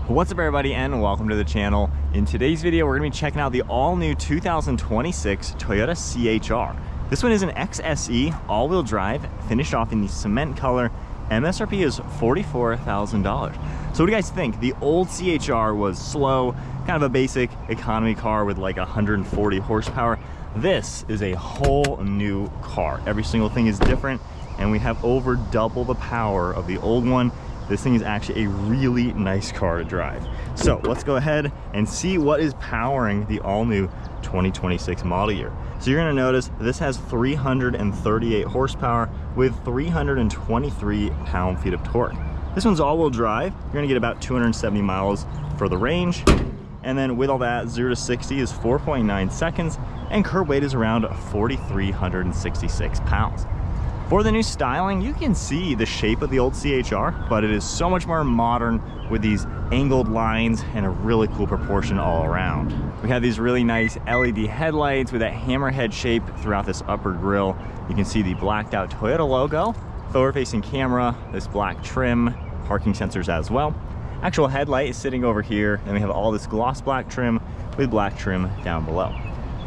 What's up everybody and welcome to the channel. In today's video we're going to be checking out the all-new 2026 Toyota CHR. This one is an XSE all-wheel drive, finished off in the cement color. MSRP is $44,000. So what do you guys think? The old CHR was slow, kind of a basic economy car with like 140 horsepower. This is a whole new car. Every single thing is different and we have over double the power of the old one. This thing is actually a really nice car to drive. So let's go ahead and see what is powering the all-new 2026 model year. So you're gonna notice this has 338 horsepower with 323 pound-feet of torque. This one's all-wheel drive. You're gonna get about 270 miles for the range. And then with all that, 0 to 60 is 4.9 seconds, and curb weight is around 4,366 pounds. For the new styling, you can see the shape of the old CHR, but it is so much more modern with these angled lines and a really cool proportion all around. We have these really nice LED headlights with that hammerhead shape throughout this upper grille. You can see the blacked out Toyota logo, forward-facing camera, this black trim, parking sensors as well. Actual headlight is sitting over here, and we have all this gloss black trim with black trim down below.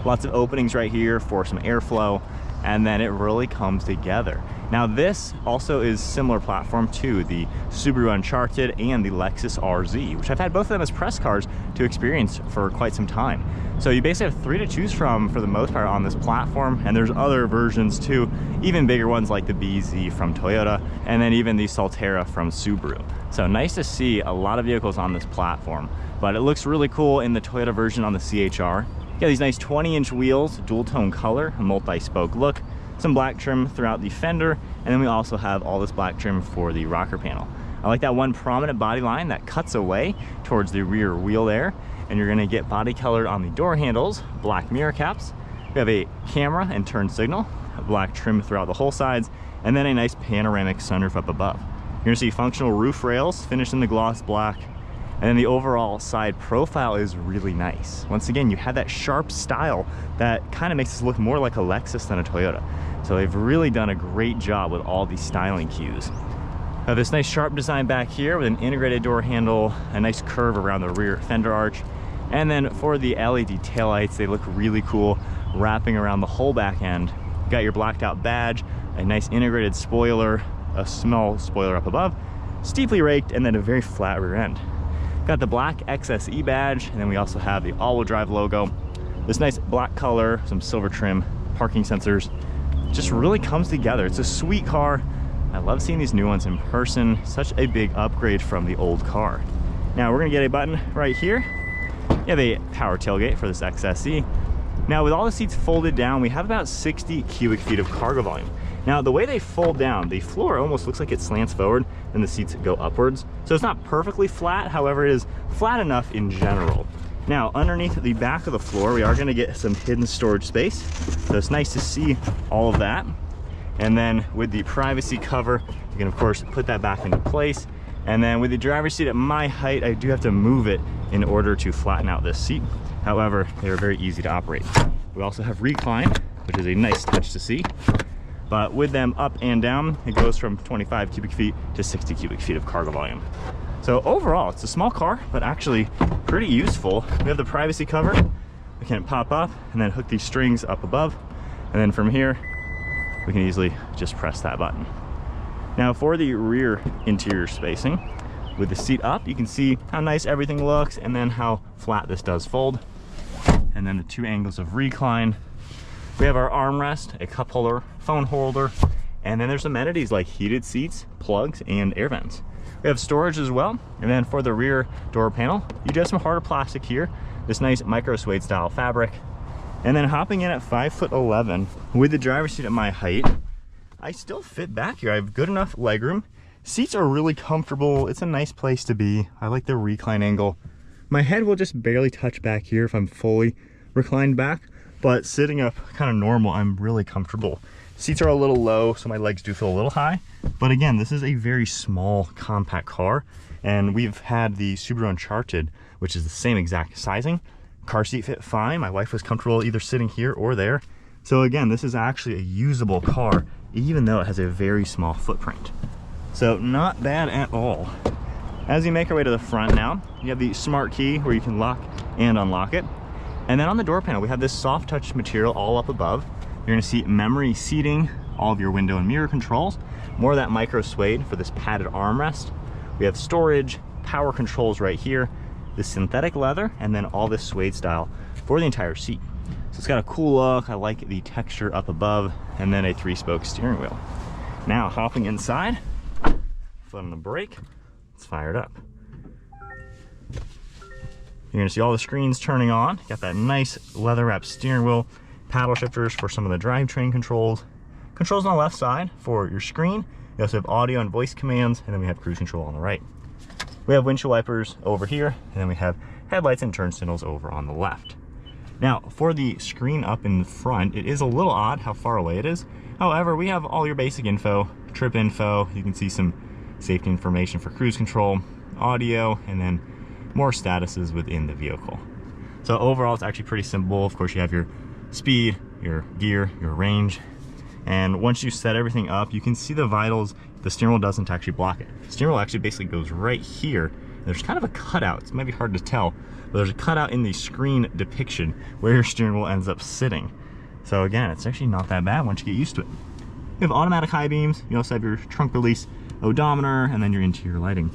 Lots of openings right here for some airflow, and then it really comes together. Now this also is similar platform to the Subaru Uncharted and the Lexus RZ, which I've had both of them as press cars to experience for quite some time. So you basically have 3 to choose from for the most part on this platform, and there's other versions too, even bigger ones like the BZ from Toyota, and then even the Solterra from Subaru. So nice to see a lot of vehicles on this platform, but it looks really cool in the Toyota version on the CHR. You have these nice 20-inch wheels, dual tone color, a multi-spoke look, some black trim throughout the fender, and then we also have all this black trim for the rocker panel. I like that one prominent body line that cuts away towards the rear wheel there, and you're gonna get body colored on the door handles, black mirror caps. We have a camera and turn signal, black trim throughout the whole sides, and then a nice panoramic sunroof up above. You're gonna see functional roof rails finished in the gloss black. And then the overall side profile is really nice. Once again, you have that sharp style that kind of makes this look more like a Lexus than a Toyota. So they've really done a great job with all these styling cues. This nice sharp design back here with an integrated door handle, a nice curve around the rear fender arch. And then for the LED taillights, they look really cool, wrapping around the whole back end. You got your blacked out badge, a nice integrated spoiler, a small spoiler up above, steeply raked, and then a very flat rear end. Got the black XSE badge, and then we also have the all-wheel drive logo. This nice black color, some silver trim, parking sensors. Just really comes together. It's a sweet car. I love seeing these new ones in person. Such a big upgrade from the old car. Now we're gonna get a button right here. You have a power tailgate for this XSE. Now with all the seats folded down, we have about 60 cubic feet of cargo volume. Now the way they fold down, the floor almost looks like it slants forward and the seats go upwards. So it's not perfectly flat, however it is flat enough in general. Now underneath the back of the floor, we are gonna get some hidden storage space. So it's nice to see all of that. And then with the privacy cover, you can of course put that back into place. And then with the driver's seat at my height, I do have to move it in order to flatten out this seat. However, they are very easy to operate. We also have recline, which is a nice touch to see. But with them up and down, it goes from 25 cubic feet to 60 cubic feet of cargo volume. So overall, it's a small car, but actually pretty useful. We have the privacy cover. We can pop up and then hook these strings up above. And then from here, we can easily just press that button. Now for the rear interior spacing, with the seat up, you can see how nice everything looks and then how flat this does fold. And then the 2 angles of recline. We have our armrest, a cup holder, phone holder, and then there's amenities like heated seats, plugs, and air vents. We have storage as well. And then for the rear door panel, you do have some harder plastic here, this nice microsuede style fabric. And then hopping in at 5'11" with the driver's seat at my height, I still fit back here. I have good enough legroom. Seats are really comfortable. It's a nice place to be. I like the recline angle. My head will just barely touch back here if I'm fully reclined back. But sitting up kind of normal, I'm really comfortable. Seats are a little low, so my legs do feel a little high. But again, this is a very small, compact car. And we've had the Subaru Uncharted, which is the same exact sizing. Car seat fit fine. My wife was comfortable either sitting here or there. So again, this is actually a usable car, even though it has a very small footprint. So not bad at all. As you make our way to the front now, you have the smart key where you can lock and unlock it. And then on the door panel, we have this soft touch material all up above. You're gonna see memory seating, all of your window and mirror controls, more of that micro suede for this padded armrest. We have storage, power controls right here, this synthetic leather, and then all this suede style for the entire seat. So it's got a cool look. I like the texture up above, and then a 3-spoke steering wheel. Now hopping inside, foot on the brake, let's fire it up. You're gonna see all the screens turning on. Got that nice leather wrapped steering wheel, paddle shifters for some of the drivetrain controls. Controls on the left side for your screen. You also have audio and voice commands, and then we have cruise control on the right. We have windshield wipers over here, and then we have headlights and turn signals over on the left. Now, for the screen up in the front, it is a little odd how far away it is. However, we have all your basic info, trip info. You can see some safety information for cruise control, audio, and then more statuses within the vehicle. So overall, it's actually pretty simple. Of course, you have your speed, your gear, your range. And once you set everything up, you can see the vitals. The steering wheel doesn't actually block it. The steering wheel actually basically goes right here. There's kind of a cutout. It might be hard to tell, but there's a cutout in the screen depiction where your steering wheel ends up sitting. So again, it's actually not that bad once you get used to it. You have automatic high beams. You also have your trunk release odometer, and then your interior lighting.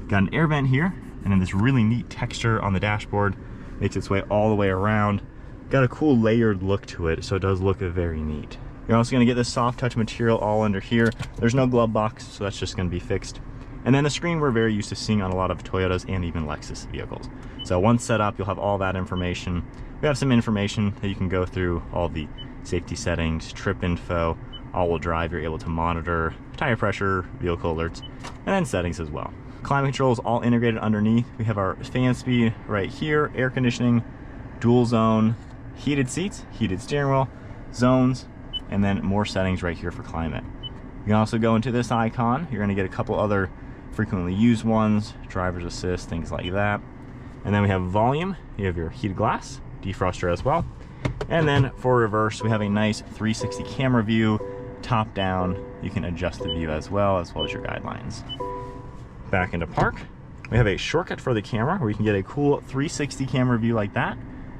Got an air vent here, and then this really neat texture on the dashboard. Makes its way all the way around. Got a cool layered look to it, so it does look very neat. You're also gonna get this soft touch material all under here. There's no glove box, so that's just gonna be fixed. And then the screen we're very used to seeing on a lot of Toyotas and even Lexus vehicles. So once set up, you'll have all that information. We have some information that you can go through, all the safety settings, trip info, all-wheel drive, you're able to monitor tire pressure, vehicle alerts, and then settings as well. Climate control is all integrated underneath. We have our fan speed right here, air conditioning, dual zone, heated seats, heated steering wheel, zones, and then more settings right here for climate. You can also go into this icon. You're gonna get a couple other frequently used ones, driver's assist, things like that. And then we have volume. You have your heated glass, defroster as well. And then for reverse, we have a nice 360 camera view, top down. You can adjust the view as well as your guidelines. Back into park, we have a shortcut for the camera where you can get a cool 360 camera view like that.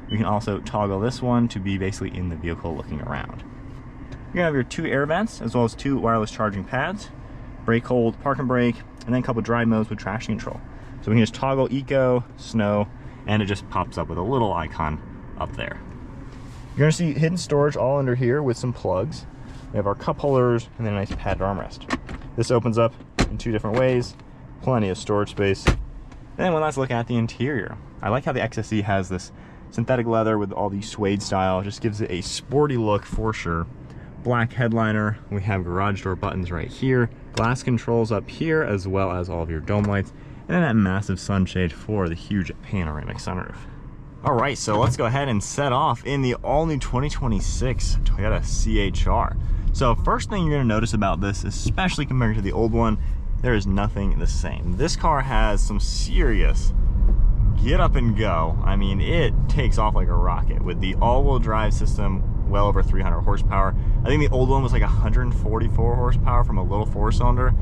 You can also toggle this one to be basically in the vehicle looking around. You're gonna have your 2 air vents as well as 2 wireless charging pads, brake hold, park and brake, and then a couple drive modes with traction control. So we can just toggle eco, snow, and it just pops up with a little icon up there. You're gonna see hidden storage all under here with some plugs. We have our cup holders and then a nice padded armrest. This opens up in 2 different ways, plenty of storage space. And then let's look at the interior. I like how the XSE has this synthetic leather with all the suede style, just gives it a sporty look for sure. Black headliner, we have garage door buttons right here, glass controls up here, as well as all of your dome lights, and then that massive sunshade for the huge panoramic sunroof. All right, so let's go ahead and set off in the all-new 2026 Toyota CHR. So first thing you're gonna notice about this, especially compared to the old one, there is nothing the same. This car has some serious get up and go. I mean, it takes off like a rocket with the all-wheel drive system, well over 300 horsepower. I think the old one was like 144 horsepower from a little 4-cylinder.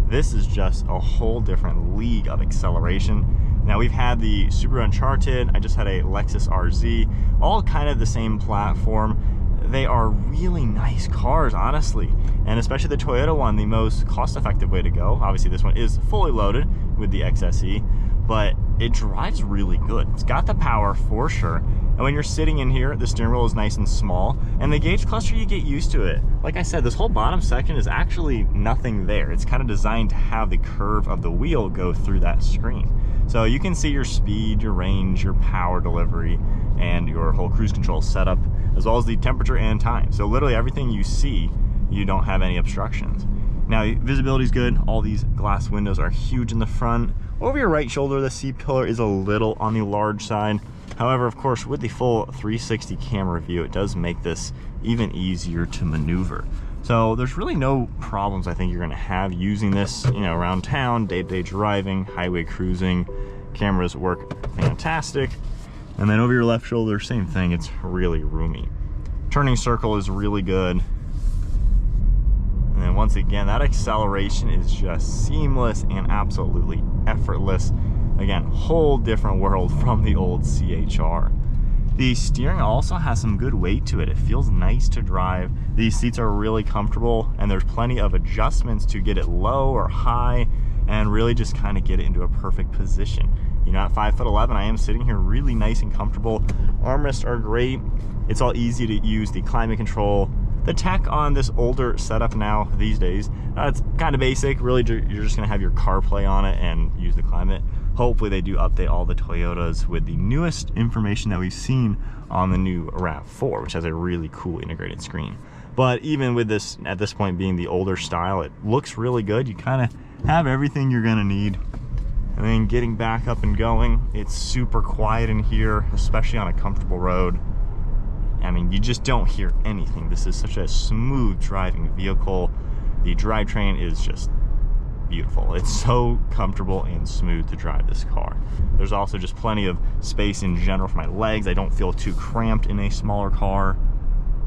This is just a whole different league of acceleration. Now we've had the Subaru Uncharted, I just had a Lexus RZ, all kind of the same platform. They are really nice cars, honestly. And especially the Toyota one, the most cost-effective way to go. Obviously this one is fully loaded with the XSE, but it drives really good. It's got the power for sure. And when you're sitting in here, the steering wheel is nice and small, and the gauge cluster, you get used to it. Like I said, this whole bottom section is actually nothing there. It's kind of designed to have the curve of the wheel go through that screen. So you can see your speed, your range, your power delivery, and your whole cruise control setup, as well as the temperature and time. So literally everything you see, you don't have any obstructions. Now, visibility is good. All these glass windows are huge in the front. Over your right shoulder, the C-pillar is a little on the large side. However, of course, with the full 360 camera view, it does make this even easier to maneuver. So there's really no problems I think you're gonna have using this, you know, around town, day-to-day driving, highway cruising. Cameras work fantastic. And then over your left shoulder, same thing, it's really roomy. Turning circle is really good. And then And once again, that acceleration is just seamless and absolutely effortless. Again, whole different world from the old CHR. The steering also has some good weight to it. It feels nice to drive. These seats are really comfortable, and there's plenty of adjustments to get it low or high and really just kind of get it into a perfect position. You know, at 5'11", I am sitting here really nice and comfortable. Armrests are great. It's all easy to use. The climate control, the tech on this older setup now these days, it's kind of basic. Really, you're just gonna have your CarPlay on it and use the climate. Hopefully they do update all the Toyotas with the newest information that we've seen on the new RAV4, which has a really cool integrated screen. But even with this, at this point being the older style, it looks really good. You kind of have everything you're gonna need. And then getting back up and going, it's super quiet in here, especially on a comfortable road. I mean, you just don't hear anything. This is such a smooth driving vehicle. The drivetrain is just beautiful. It's so comfortable and smooth to drive this car. There's also just plenty of space in general for my legs. I don't feel too cramped in a smaller car.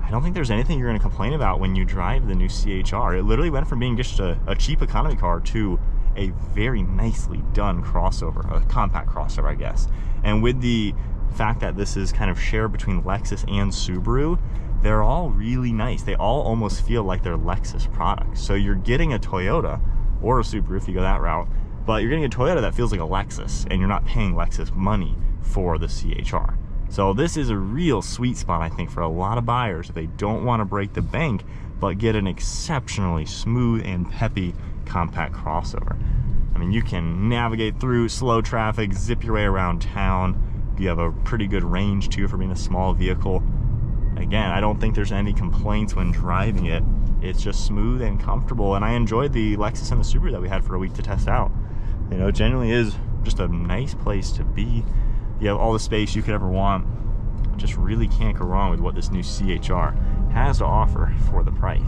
I don't think there's anything you're going to complain about when you drive the new CHR. It literally went from being just a cheap economy car to a very nicely done crossover, a compact crossover, I guess. And with the fact that this is kind of shared between Lexus and Subaru, they're all really nice. They all almost feel like they're Lexus products. So you're getting a Toyota or a Subaru if you go that route, but you're getting a Toyota that feels like a Lexus, and you're not paying Lexus money for the CHR. So this is a real sweet spot, I think, for a lot of buyers if they don't want to break the bank, but get an exceptionally smooth and peppy compact crossover. I mean, you can navigate through slow traffic, zip your way around town. You have a pretty good range too for being a small vehicle. Again, I don't think there's any complaints when driving it. It's just smooth and comfortable, and I enjoyed the Lexus and the Subaru that we had for a week to test out. You know, it genuinely is just a nice place to be. You have all the space you could ever want. Just really can't go wrong with what this new CHR has to offer for the price.